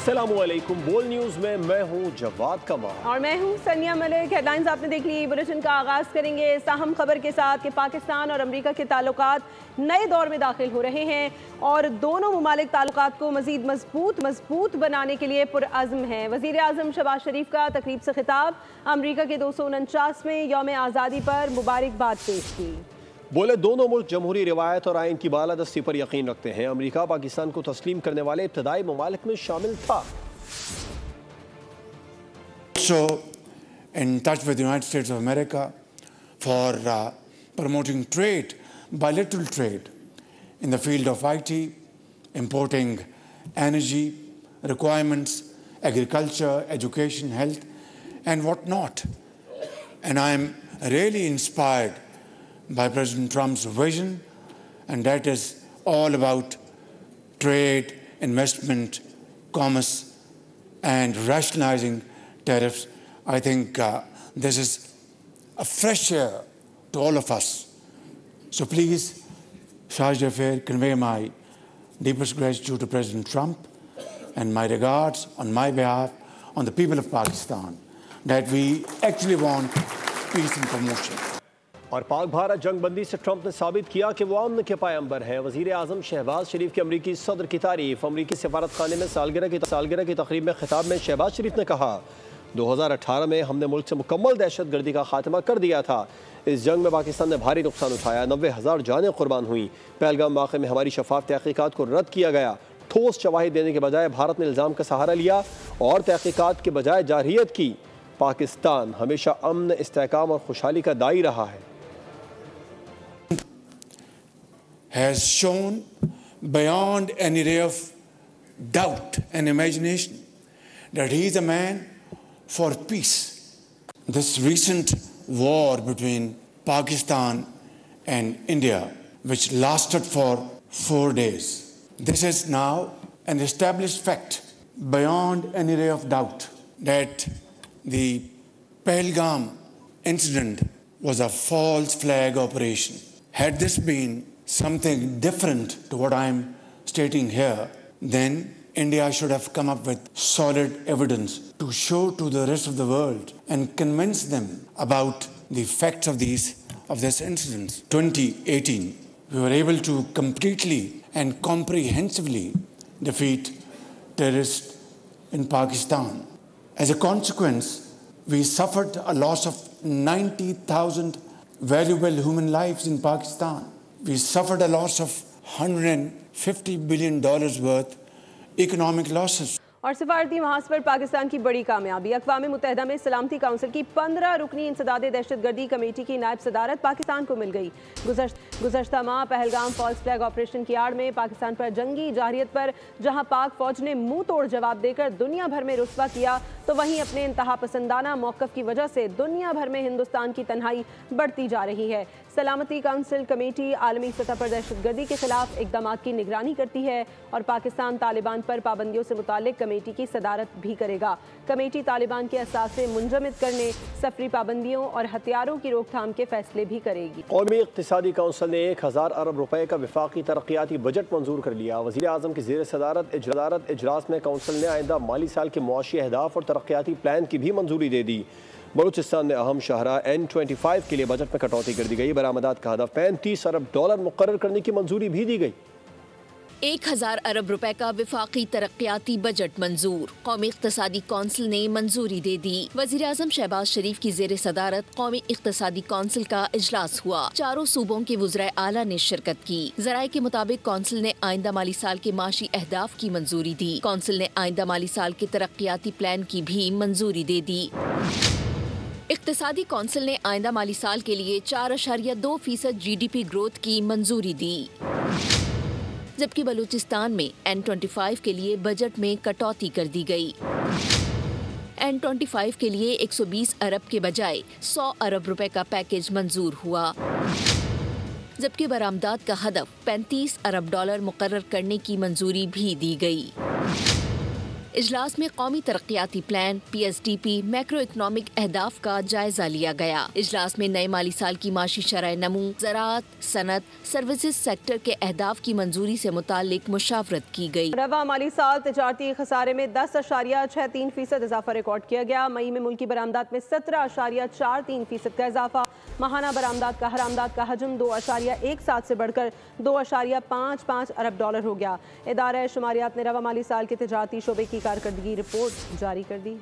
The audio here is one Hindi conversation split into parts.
अस्सलामुअलैकुम। बोल न्यूज़ में मैं हूँ जवाद कमाल और मैं हूँ सनिया मलिक। हेडलाइंस आपने देख ली। बुलेटिन का आगाज करेंगे इस अहम खबर के साथ कि पाकिस्तान और अमेरिका के ताल्लुकात नए दौर में दाखिल हो रहे हैं और दोनों मुमालिक ताल्लुकात को मजीद मजबूत बनाने के लिए पुरअज़्म हैं। वज़ीर आज़म शहबाज शरीफ का तकरीब से खिताब, अमेरिका के 249वें यौम आज़ादी पर मुबारकबाद पेश की। बोले दोनों मुल्क जमहूरी रिवायत और आइन की बालादस्ती पर यकीन रखते हैं। अमेरिका पाकिस्तान को तस्लीम करने वाले इब्तदाई ममालिक में शामिल था। Also in touch with the United States of America for promoting trade, bilateral trade in the field of IT, importing energy requirements, agriculture, education, health, and whatnot. And I'm really inspired by President Trump's vision, and that is all about trade, investment, commerce, and rationalizing tariffs. I think this is a fresh air to all of us. So please, Charge d'Affaires, convey my deepest gratitude to President Trump and my regards on my behalf, on the people of Pakistan, that we actually want peace and promotion. और पाक भारत जंग बंदी से ट्रंप ने साबित किया कि वो अमन के पायंबर है। वज़ीर आज़म शहबाज शरीफ के अमरीकी सदर की तारीफ। अमरीकी सफारत खाने में सालगिरह की तकरीब में खिताब में शहबाज शरीफ ने कहा, 2018 में हमने मुल्क से मुकम्मल दहशत गर्दी का खात्मा कर दिया था। इस जंग में पाकिस्तान ने भारी नुकसान उठाया, 90,000 जानें कुर्बान हुई। पहलगाम वाक़े में हमारी शफाफ तहकीकात को रद्द किया गया। ठोस शवाहिद देने के बजाय भारत ने इल्ज़ाम का सहारा लिया और तहकीकात के बजाय जारहियत की। पाकिस्तान हमेशा अमन, इस्तेहकाम और खुशहाली का दाई रहा है। Has shown beyond any ray of doubt and imagination that he is a man for peace. This recent war between Pakistan and India, which lasted for 4 days, this is now an established fact beyond any ray of doubt that the Pahalgam incident was a false flag operation. Had this been something different to what I'm stating here, then India should have come up with solid evidence to show to the rest of the world and convince them about the facts of this incident. 2018, we were able to completely and comprehensively defeat terrorists in Pakistan. As a consequence, we suffered a loss of 90,000 valuable human lives in Pakistan. We suffered a loss of $150 billion worth economic losses. और सिफारती महाज पर पाकिस्तान की बड़ी कामयाबी। अक़वाम मुत्तहिदा में सलामती काउंसिल की 15 रुकनी इंसदाद दहशतगर्दी कमेटी की नायब सदारत पाकिस्तान को मिल गई। गुज़श्ता माह पहलगाम फॉल्स फ्लैग ऑपरेशन की आड़ में पाकिस्तान पर जंगी जारहियत पर जहां पाक फौज ने मुंह तोड़ जवाब देकर दुनिया भर में रुस्वा किया, तो वहीं अपने इंतहा पसंदाना मौक़िफ़ की वजह से दुनिया भर में हिंदुस्तान की तन्हाई बढ़ती जा रही है। सलामती काउंसिल कमेटी आलमी सतह पर दहशतगर्दी के खिलाफ इक़दामात की निगरानी करती है और पाकिस्तान तालिबान पर पाबंदियों से मुतालिक कमेटी की सदारत भी करेगा। कमेटी तालिबान के असासे मुंजमद करने, सफरी पाबंदियों और हथियारों की रोकथाम के फैसले भी करेगी। कौमी इक़्तिसादी काउंसिल ने 1000 अरब रुपए का वफाकी तरक्याती बजट मंजूर कर लिया। वज़ीर आज़म की ज़ेर सदारत इजलास में काउंसिल ने आइंदा माली साल के मुआशी अहदाफ और तरक्याती प्लान की भी मंजूरी दे दी। बलूचिस्तान में अहम शाहरा N25 के लिए बजट में कटौती कर दी गई। बरामदात का हदफ $35 अरब मुकर्रर करने की मंजूरी भी दी गई। 1000 अरब रुपए का वफाकी तरक्याती बजट मंजूर। कौमी इक़्तिसादी कौंसिल ने मंजूरी दे दी। वज़ीर आज़म शहबाज शरीफ की ज़ेर सदारत कौमी इक़्तिसादी कौंसिल का इजलास हुआ। चारों सूबों के वुज़राए आला ने शिरकत की। ज़राए के मुताबिक कौंसिल ने आइंदा माली साल के माशी अहदाफ की मंजूरी दी। कौंसिल ने आइंदा माली साल के तरक्याती प्लान की भी मंजूरी दे दी। इक़्तिसादी कौंसिल ने आइंदा माली साल के लिए 4.2% GDP ग्रोथ की मंजूरी दी, जबकि बलूचिस्तान में N25 के लिए बजट में कटौती कर दी गई। N25 के लिए 120 अरब के बजाय 100 अरब रुपए का पैकेज मंजूर हुआ, जबकि बरामदात का हदफ $35 अरब मुकर्रर करने की मंजूरी भी दी गई। इजलास में कौमी तरक्याती प्लान PSDP मैक्रो इकनॉमिक अहदाफ का जायजा लिया गया। इजलास में नए माली साल की माशी शरह नमू, ज़राअत, सनत, सर्विसेज सेक्टर के अहदाफ की मंजूरी से मुतालिक मुशावरत की गई। रवा माली साल तिजारती खसारे में 10.63% इजाफा रिकॉर्ड किया गया। मई में मुल्की बरामदात में 17.43% का इजाफा। माहाना बरामदात का हर आमदाद का हजम 2.17 से बढ़कर 2.55 अरब डॉलर हो गया। इदारा शुमारियात ने रवा माली साल के तिजारती शोबे की कारकर्दगी रिपोर्ट जारी कर दी।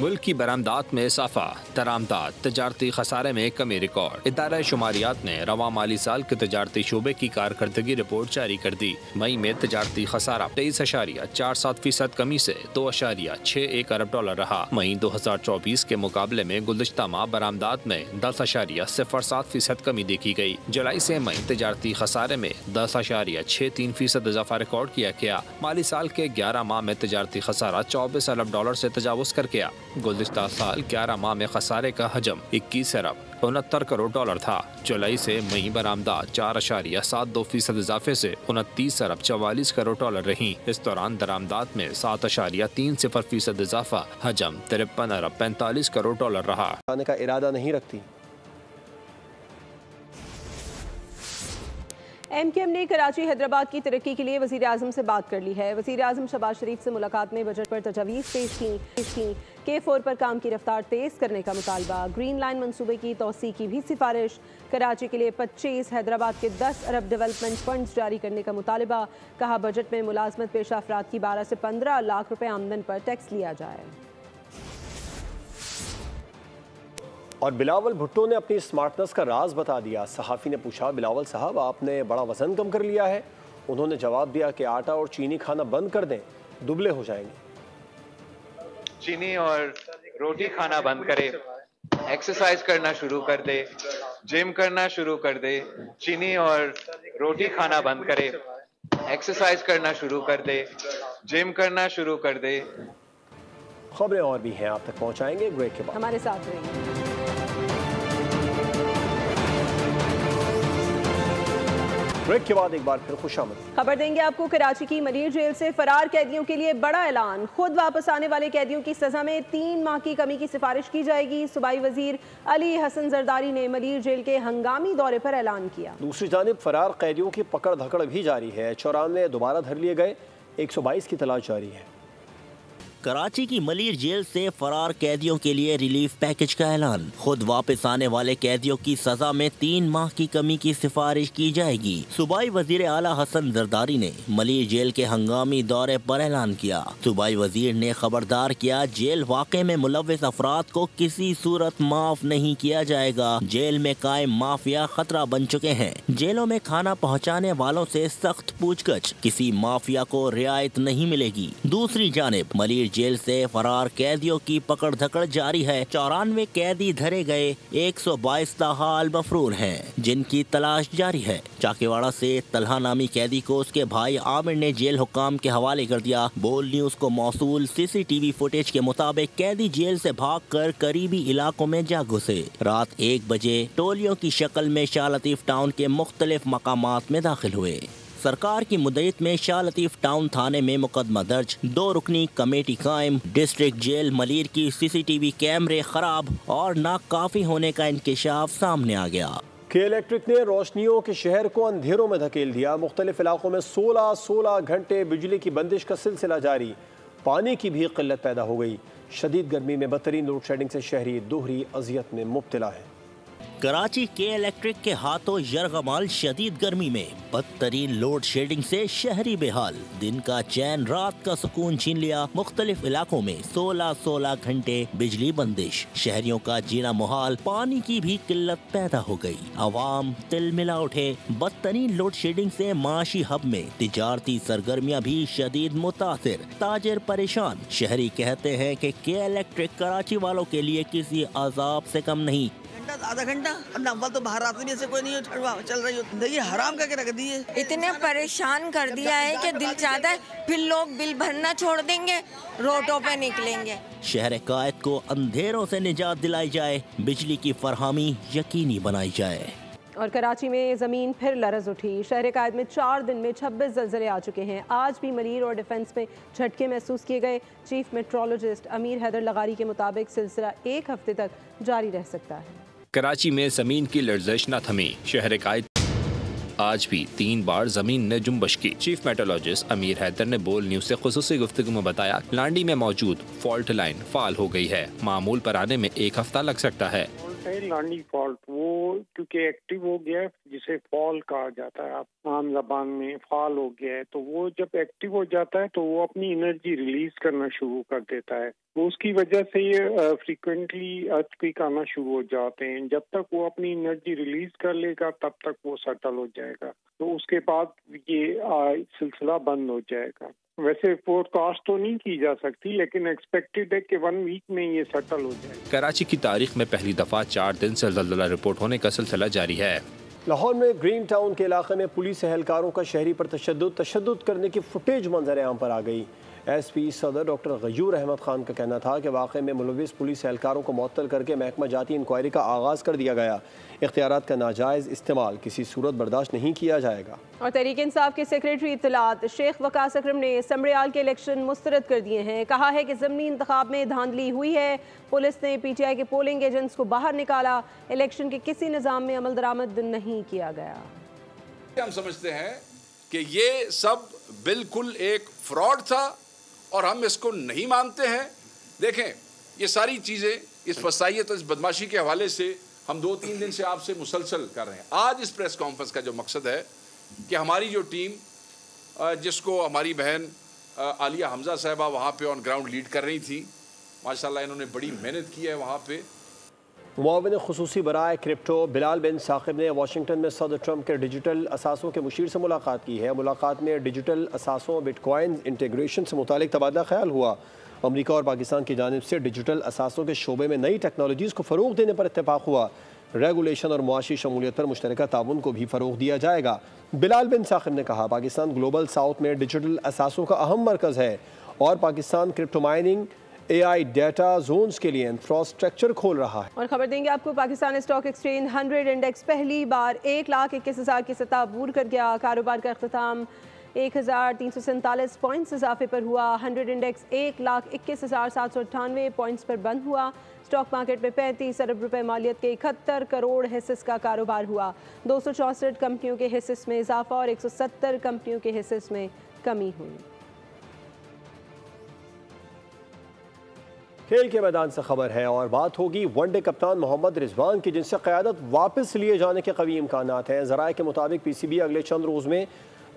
मुल्क की बरामदात में इजाफा, दरामदात, तजारती खसारे में कमी रिकॉर्ड। इदारा शुमारियात ने रवा माली साल के तजारती शोबे की कारकर्दगी रिपोर्ट जारी कर दी। मई में तजारती खसारा 23.47% कमी से 2.61 अरब डॉलर रहा। मई 2024 के मुकाबले में गुज़श्ता माह बरामदात में 10.07% कमी देखी गई। जुलाई से मई तजारती खसारे में 10.63% इजाफा रिकॉर्ड किया गया। माली साल के 11 माह में तजारती खसारा 24 अरब डॉलर से तजावुज कर गया। गुज़श्ता साल 11 माह में खसारे का हजम 21 अरब 69 करोड़ डॉलर था। जुलाई से मई बरामदात 4.72% इजाफे से 29 अरब 44 करोड़ डॉलर रही। इस दौरान दरामदात में 7.30% इजाफा, हजम 53 अरब 45 करोड़ डॉलर रहा। आने का इरादा नहीं रखती। MKM ने कराची हैदराबाद की तरक्की के लिए वज़ीर आज़म से बात कर ली है। वज़ीर आज़म शहबाज शरीफ से मुलाकात में बजट पर तजावीज़ पेश की। K4 पर काम की रफ्तार तेज़ करने का मुतालबा। ग्रीन लाइन मंसूबे की तोसी की भी सिफारिश। कराची के लिए 25, हैदराबाद के 10 अरब डेवलपमेंट फंड्स जारी करने का मुतालबा। कहा बजट में मुलाजमत पेशा अफराद की 12 से 15 लाख रुपए आमदन पर टैक्स लिया जाए। और बिलावल भुट्टो ने अपनी स्मार्टनेस का राज बता दिया। सहाफ़ी ने पूछा, बिलावल साहब आपने बड़ा वज़न कम कर लिया है? उन्होंने जवाब दिया कि आटा और चीनी खाना बंद कर दें, दुबले हो जाएंगे। चीनी और रोटी खाना बंद करे, एक्सरसाइज करना शुरू कर दे, जिम करना शुरू कर दे। चीनी और रोटी खाना बंद करे, एक्सरसाइज करना शुरू कर दे, जिम करना शुरू कर दे। खबरें और भी हैं, आप तक पहुंचाएंगे ब्रेक के बाद। हमारे साथ रहिए। ब्रेक के बाद एक बार फिर खुशामद। खबर देंगे आपको कराची की मलिर जेल से फरार कैदियों के लिए बड़ा ऐलान। खुद वापस आने वाले कैदियों की सजा में 3 माह की कमी की सिफारिश की जाएगी। सूबाई वजीर अली हसन जरदारी ने मलिर जेल के हंगामी दौरे पर ऐलान किया। दूसरी जानिब फरार कैदियों की पकड़ धकड़ भी जारी है। 94 दोबारा धर लिए गए, 122 की तलाश जारी है। कराची की मलिर जेल से फरार कैदियों के लिए रिलीफ पैकेज का ऐलान। खुद वापस आने वाले कैदियों की सजा में 3 माह की कमी की सिफारिश की जाएगी। सूबाई वजीर आला हसन जरदारी ने मलिर जेल के हंगामी दौरे पर ऐलान किया। सूबाई वजीर ने खबरदार किया, जेल वाक़े में मुलव्विस अफराद को किसी सूरत माफ नहीं किया जाएगा। जेल में कायम माफिया खतरा बन चुके हैं। जेलों में खाना पहुँचाने वालों से सख्त पूछगछ, किसी माफिया को रियायत नहीं मिलेगी। दूसरी जानिब मलिर जेल से फरार कैदियों की पकड़ धकड़ जारी है। 94 कैदी धरे गए, 122 ताहाल मफरूर हैं, जिनकी तलाश जारी है। चाकेवाड़ा से तलहा नामी कैदी को उसके भाई आमिर ने जेल हुक्काम के हवाले कर दिया। बोल न्यूज को मौसूल CCTV फुटेज के मुताबिक कैदी जेल से भागकर करीबी इलाकों में जा घुसे। रात 1 बजे टोलियों की शक्ल में शाह लतीफ टाउन के मुख्तलिफ मकामात में दाखिल हुए। सरकार की मुद्दत में शाह लतीफ टाउन थाने में मुकदमा दर्ज, 2 रुकनी कमेटी कायम। डिस्ट्रिक्ट जेल मलिर की CCTV कैमरे खराब और नाकाफी होने का इंकशाफ सामने आ गया। के इलेक्ट्रिक ने रोशनियों के शहर को अंधेरों में धकेल दिया। मुख्तलिफ इलाकों में 16 घंटे बिजली की बंदिश का सिलसिला जारी। पानी की भी किल्लत पैदा हो गई। शदीद गर्मी में बदतरीन लोड शेडिंग से शहरी दोहरी अजियत में मुब्तला है। कराची के इलेक्ट्रिक के हाथों यरगमाल शदीद गर्मी में बदतरीन लोड शेडिंग से शहरी बेहाल। दिन का चैन रात का सुकून छीन लिया। मुख्तलिफ इलाकों में 16 घंटे बिजली बंदिश। शहरियों का जीना मुहाल। पानी की भी किल्लत पैदा हो गई। अवाम तिल मिला उठे। बदतरीन लोड शेडिंग से माशी हब में तिजारती सरगर्मियाँ भी शदीद मुतासिर। ताजिर परेशान। शहरी कहते हैं कि के इलेक्ट्रिक कराची वालों के लिए किसी अजाब से कम नहीं। आधा घंटा नंबर तो बाहर आते नहीं, ऐसे कोई नहीं चल रही हो। ये हराम करके रख दिए। इतने परेशान कर दिया है कि दिल चाहता है फिर लोग बिल भरना छोड़ देंगे, रोडों पे निकलेंगे। शहर कायद को अंधेरों से निजात दिलाई जाए, बिजली की फरहामी यकीनी बनाई जाए। और कराची में ज़मीन फिर लरज़ उठी। शहर कायद में 4 दिन में 26 ज़लज़ले आ चुके हैं। आज भी मलीर और डिफेंस में झटके महसूस किए गए। चीफ मेट्रोलॉजिस्ट अमीर हैदर लगारी के मुताबिक सिलसिला 1 हफ्ते तक जारी रह सकता है। कराची में ज़मीन की लर्जिश न थमी। शहर कायद आज भी 3 बार जमीन ने जुम्बश की। चीफ मेट्रोलॉजिस्ट अमीर हैदर ने बोल न्यूज़ से खुसूसी गुफ्तगू में बताया, लांडी में मौजूद फॉल्ट लाइन फाल हो गई है। मामूल पर आने में 1 हफ्ता लग सकता है। लांडी फॉल्ट वो क्योंकि एक्टिव हो गया है, जिसे फॉल कहा जाता है आम जबान में, फॉल हो गया है, तो वो जब एक्टिव हो जाता है तो वो अपनी एनर्जी रिलीज करना शुरू कर देता है। तो उसकी वजह से ये फ्रीक्वेंटली अर्थक्वेक आना शुरू हो जाते हैं। जब तक वो अपनी एनर्जी रिलीज कर लेगा तब तक वो सेटल हो जाएगा, तो उसके बाद ये सिलसिला बंद हो जाएगा। वैसे फोरकास्ट तो नहीं की जा सकती, लेकिन एक्सपेक्टेड है कि 1 वीक में ये सेटल हो जाए। कराची की तारीख में पहली दफा 4 दिन से ज़लज़ला रिपोर्ट होने का सिलसिला जारी है। लाहौर में ग्रीन टाउन के इलाके में पुलिस एहलकारों का शहरी पर तशद्दुद करने की फुटेज मंजर आम पर आ गई। SP सदर डॉक्टर गयूर अहमद खान का कहना था कि वाक़े में मुलविस पुलिस एहलकारों को मुअत्तल करके महकमा जाती इंक्वायरी का आगाज़ कर दिया गया। इख्तियारात का नाजायज़ इस्तेमाल किसी सूरत बर्दाश्त नहीं किया जाएगा। और तहरीक इंसाफ के सेक्रेटरी इत्तलात शेख वकास अकरम ने समरियाल के इलेक्शन मुस्तरद कर दिए हैं। कहा है कि ज़मीनी इंतखाब में धांधली हुई है। पुलिस ने PTI के पोलिंग एजेंट्स को बाहर निकाला। इलेक्शन के किसी निज़ाम में अमल दरामद नहीं किया गया। हम समझते हैं कि ये सब बिल्कुल एक फ्रॉड था और हम इसको नहीं मानते हैं। देखें, ये सारी चीज़ें, इस फसाइयत और इस बदमाशी के हवाले से हम 2-3 दिन से आपसे मुसलसल कर रहे हैं। आज इस प्रेस कॉन्फ्रेंस का जो मकसद है कि हमारी जो टीम, जिसको हमारी बहन आलिया हमजा साहिबा वहाँ पे ऑन ग्राउंड लीड कर रही थी, माशाल्लाह इन्होंने बड़ी मेहनत की है वहाँ पे। मुआविन खुसूसी बराए क्रिप्टो बिलाल बिन साकिब ने वाशिंगटन में सदर ट्रंप के डिजिटल असासों के मुशीर से मुलाकात की है। मुलाकात में डिजिटल असासों, बिटकॉइन इंटीग्रेशन से मुतालिक तबादला ख्याल हुआ। अमरीका और पाकिस्तान की जानिब से डिजिटल असासों के शोबे में नई टेक्नोलॉजीज़ को फ़रोग देने पर इत्तेफाक हुआ। रेगुलेशन और मुआशी शमूलियत पर मुश्तरका ताउन को भी फ़रोग दिया जाएगा। बिलाल बिन साकिब ने कहा, पाकिस्तान ग्लोबल साउथ में डिजिटल असासों का अहम मरकज़ है और Pakistan crypto mining AI data zones के लिए इंफ्रास्ट्रक्चर खोल रहा है। और खबर देंगे आपको, पाकिस्तान स्टॉक एक्सचेंज 100 इंडेक्स पहली बार 1,21,000 की सतह अबूर कर गया। कारोबार का अख्ताम 1,347 पॉइंट्स इजाफे पर हुआ। 100 इंडेक्स 1,21,798 पॉइंट्स पर बंद हुआ। स्टॉक मार्केट में 35 अरब रुपए मालियत के 71 करोड़ हिस्सेस का कारोबार हुआ। 264 कंपनियों के हिस्सेस में इजाफा और 170 कंपनियों के हिस्सेस में कमी हुई। खेल के मैदान से खबर है और बात होगी वनडे कप्तान मोहम्मद रिजवान की, जिनसे क़यादत वापस लिए जाने के कवी इम्कानात हैं। ज़राए के मुताबिक PCB अगले चंद रोज़ में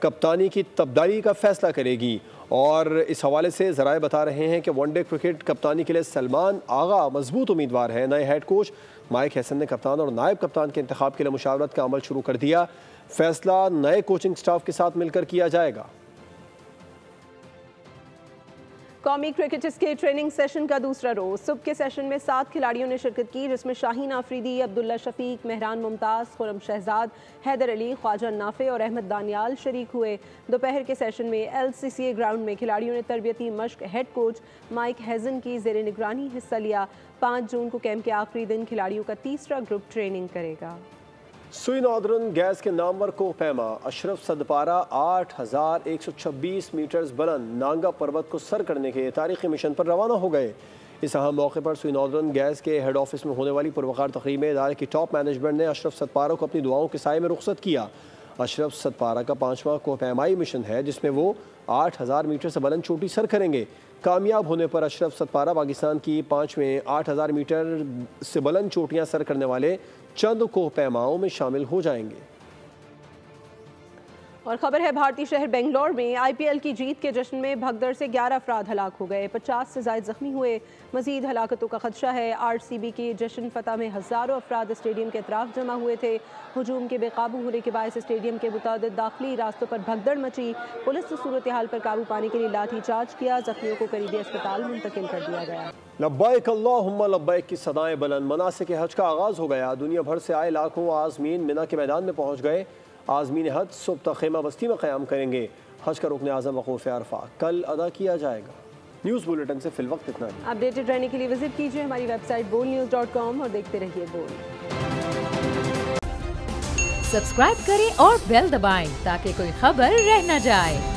कप्तानी की तब्दीली का फैसला करेगी और इस हवाले से ज़राए बता रहे हैं कि वनडे क्रिकेट कप्तानी के लिए सलमान आगा मजबूत उम्मीदवार हैं। नए हेड कोच माइक हैसन ने कप्तान और नायब कप्तान के इंतखाब के लिए मुशावरत का अमल शुरू कर दिया। फैसला नए कोचिंग स्टाफ के साथ मिलकर किया जाएगा। कौमी क्रिकेटर्स के ट्रेनिंग सेशन का दूसरा रोज़। सुबह के सेशन में 7 खिलाड़ियों ने शिरकत की, जिसमें शाहीन आफरीदी, अब्दुल्ला शफीक, मेहरान मुमताज़, खुरम शहजाद, हैदर अली, ख्वाजा नाफे और अहमद दानियाल शरीक हुए। दोपहर के सेशन में LCCA ग्राउंड में खिलाड़ियों ने तरबियती मश्क हेड कोच माइक हैसन की ज़ेर निगरानी हिस्सा लिया। 5 जून को कैंप के आखिरी दिन खिलाड़ियों का तीसरा ग्रुप ट्रेनिंग करेगा। सुई नॉर्दर्न गैस के नामवर कोहपैमा अशरफ सदपारा 8,126 मीटर्स बुलंद नांगा पर्वत को सर करने के तारीखी मिशन पर रवाना हो गए। इस अहम मौके पर सुई नॉर्दर्न गैस के हेड ऑफिस में होने वाली पुरवकार तकरीब में इदारे की टॉप मैनेजमेंट ने अशरफ सदपारा को अपनी दुआओं के साए में रुखसत किया। अशरफ सदपारा का 5वां कोहपैमाई मिशन है, जिसमें वो 8,000 मीटर से बुलंद चोटी सर करेंगे। कामयाब होने पर अशरफ सदपारा पाकिस्तान की 5वें 8,000 मीटर से बुलंद चोटियाँ सर करने वाले चंद कोहपैमाओं में शामिल हो जाएंगे। और खबर है भारतीय शहर बेंगलोर में IPL की जीत के जश्न में भगदड़ से 11 अफराद हलाक हो गए, 50 से ज़ायद जख्मी हुए। मजीद हलाकतों का खदशा है। RCB की जश्न फतह में हज़ारों अफराद स्टेडियम के अतराफ जमा हुए थे। हुजूम के बेकाबू होने के बायस स्टेडियम के मुताबिक दाखिली रास्तों पर भगदड़ मची। पुलिस ने सूरत हाल पर काबू पाने के लिए लाठी चार्ज किया। जख्मियों को करीबी अस्पताल मुंतकिल कर दिया गया। लब्बैक अल्लाहुम्मा लब्बैक की सदाएं बुलंद। मनासिक हज का आगाज़ हो गया। दुनिया भर से आए लाखों आज़मीन मिना के मैदान में पहुँच गए। आज़मीन हज सुबह तक खेमा बस्ती में क़याम करेंगे। हज का रुकन आज़म वक़ूफ़ अरफ़ा कल अदा किया जाएगा। न्यूज़ बुलेटिन से फिल वक्त इतना ही। अपडेटेड रहने के लिए विजिट कीजिए हमारी वेबसाइट bolnews.com और देखते रहिए बोल। सब्सक्राइब करें और बेल दबाएं ताकि कोई खबर रह न जाए।